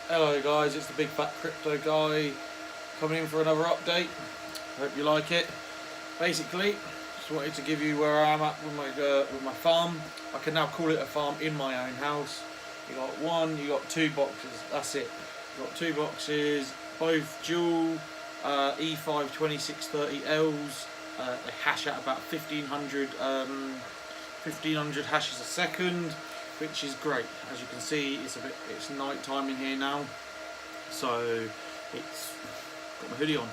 Hello guys, it's the Big Fat Crypto Guy coming in for another update. Hope you like it. Basically, just wanted to give you where I am at with my farm. I can now call it a farm in my own house. You got two boxes. That's it. You got two boxes, both dual E5 2630Ls. They hash out about 1500 hashes a second, which is great. As you can see, it's night time in here now, so it's got my hoodie on.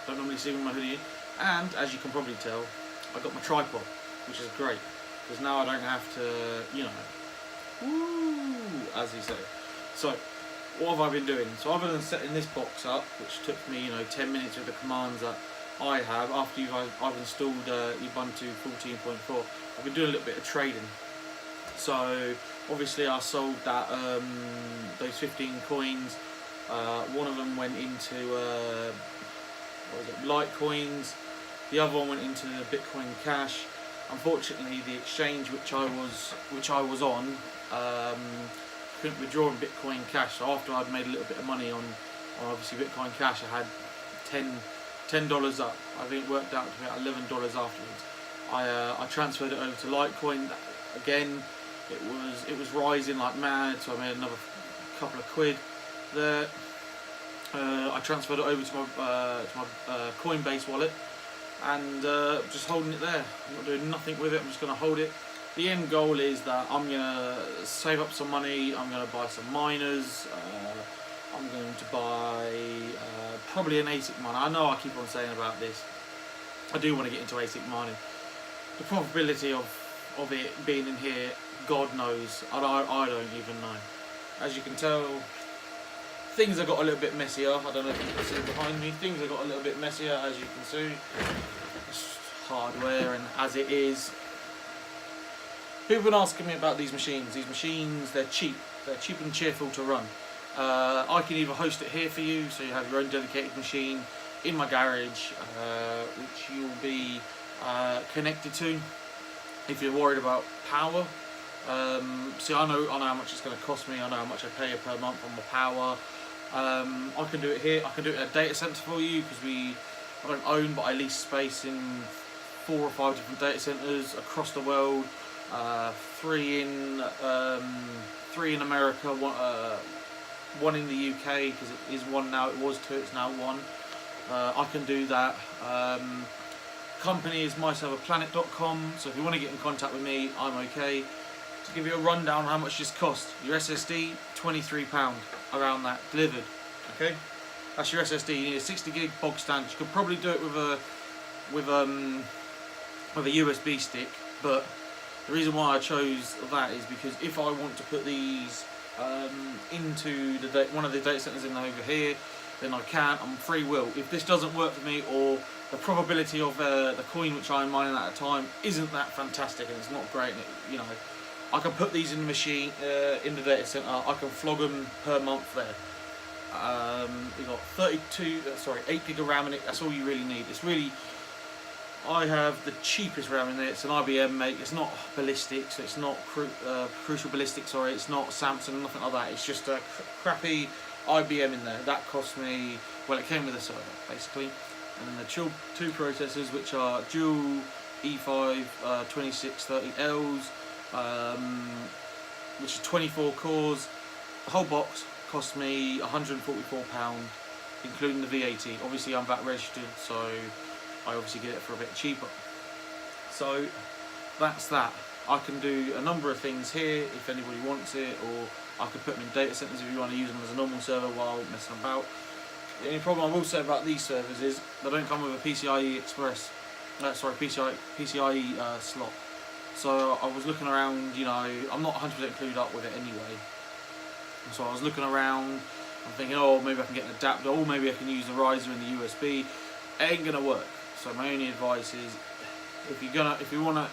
Don't normally see with my hoodie in. And as you can probably tell, I got my tripod, which is great because now I don't have to, woo, as you say. So what have I been doing? So other than setting this box up, which took me 10 minutes with the commands that I have after I've installed Ubuntu 14.4, I've been doing a little bit of trading. So obviously I sold that those 15 coins. One of them went into Litecoins. The other one went into Bitcoin Cash. Unfortunately, the exchange which I was on couldn't withdraw in Bitcoin Cash. So after I'd made a little bit of money on obviously Bitcoin Cash, I had $10 up. I think it worked out to about $11 afterwards. I transferred it over to Litecoin. Again, it was rising like mad, so I made another couple of quid there. I transferred it over to my Coinbase wallet, and just holding it there. I'm not doing nothing with it. I'm just going to hold it. The end goal is that I'm going to save up some money. I'm going to buy some miners. I'm going to buy probably an ASIC miner. I know I keep on saying about this. I do want to get into ASIC mining. The probability of it being in here, God knows. I don't even know. As you can tell, things have got a little bit messier. I don't know if you can see behind me. Things have got a little bit messier, as you can see. It's hardware, and as it is. People have been asking me about these machines. These machines, they're cheap. They're cheap and cheerful to run. I can either host it here for you, so you have your own dedicated machine in my garage, which you'll be connected to. If you're worried about power, see, I know how much it's going to cost me. I know how much I pay per month on my power. I can do it here. I can do it in a data center for you because I don't own, but I lease space in 4 or 5 different data centers across the world. 3 in America, one in the UK because it is 1 now. It was 2. It's now 1. I can do that. Company is myserverplanet.com, so if you want to get in contact with me, I'm okay. To give you a rundown on how much this costs: your SSD, £23, around that, delivered. Okay, that's your SSD. You need a 60 gig bog standard. You could probably do it with a USB stick, but the reason why I chose that is because if I want to put these into one of the data centers in over here, then I can. I'm free will. If this doesn't work for me, or the probability of the coin which I'm mining at a time isn't that fantastic and it's not great, and I can put these in the machine in the data center. I can flog them per month there. You got 8 gig of RAM in it. That's all you really need. It's really, I have the cheapest RAM in there. It's an IBM, mate. It's not ballistic, so it's not Crucial Ballistic. Sorry, it's not Samsung, nothing like that. It's just a crappy IBM in there. That cost me, well, it came with a server basically, and then the two processors, which are dual E5 2630Ls, which is 24 cores. The whole box cost me £144, including the VAT. Obviously I'm VAT registered, so I obviously get it for a bit cheaper. So that's that. I can do a number of things here if anybody wants it, or I could put them in data centers if you want to use them as a normal server while messing about. The only problem I will say about these servers is they don't come with a PCIe slot. So I was looking around, I'm not 100% clued up with it anyway. So I was looking around, I'm thinking, oh, maybe I can get an adapter, or maybe I can use the riser in the USB. It ain't gonna work. So my only advice is, if you want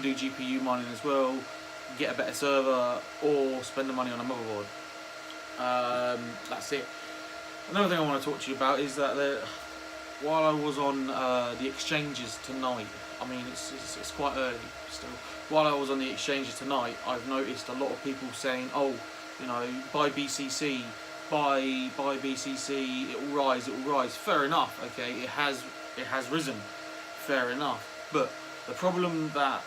to do GPU mining as well, get a better server or spend the money on a motherboard. That's it. Another thing I want to talk to you about is that while I was on the exchanges tonight, I mean it's quite early still. While I was on the exchanges tonight, I've noticed a lot of people saying, "Oh, you know, buy BCC, buy BCC. It will rise. It will rise." Fair enough. Okay, it has risen. Fair enough. But the problem that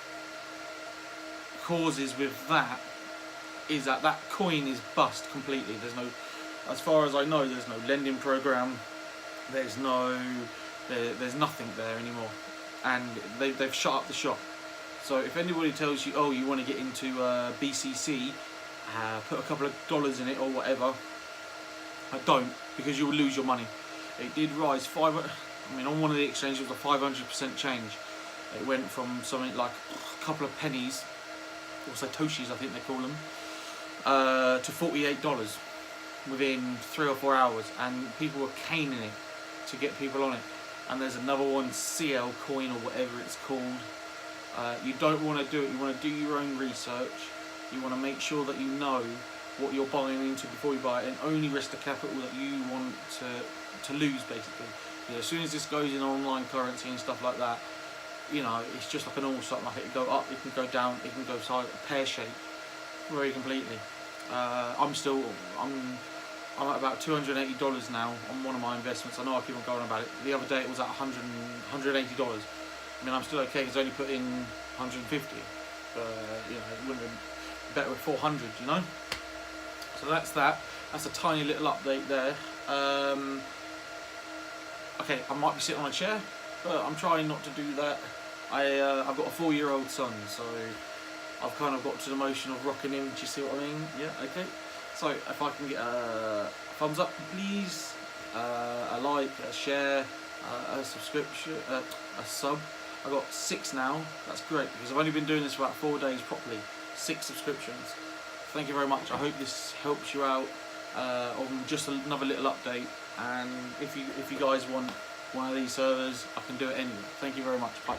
causes with that is that that coin is bust completely. There's no, as far as I know, there's no lending program. There's nothing there anymore, and they've shut up the shop. So if anybody tells you, oh, you want to get into BCC, put a couple of dollars in it or whatever, don't, because you will lose your money. It did rise I mean, on one of the exchanges it was a 500% change. It went from something like a couple of pennies, or satoshis I think they call them, to $48 within 3 or 4 hours, and people were caning it to get people on it. And there's another one, CL coin or whatever it's called. You don't want to do it. You want to do your own research. You want to make sure that you know what you're buying into before you buy it, and only risk the capital that you want to lose, basically. You know, as soon as this goes in online currency and stuff like that, you know, it's just like an all stock market. It can go up, it can go down, it can go pear shaped, very completely. I'm at about $280 now on one of my investments. I know I keep on going about it. The other day it was at $180. I mean, I'm still okay because I only put in 150. You know, it wouldn't have been better with 400, you know? So that's that. That's a tiny little update there. Okay, I might be sitting on a chair, but I'm trying not to do that. I've got a 4-year-old son, so I've kind of got to the motion of rocking him. Do you see what I mean? Yeah, okay. So if I can get a thumbs up, please, a like, a share, a subscription, a sub. I've got 6 now. That's great because I've only been doing this for about 4 days properly. 6 subscriptions. Thank you very much. I hope this helps you out on just another little update. And if you guys want one of these servers, I can do it anyway. Thank you very much. Bye.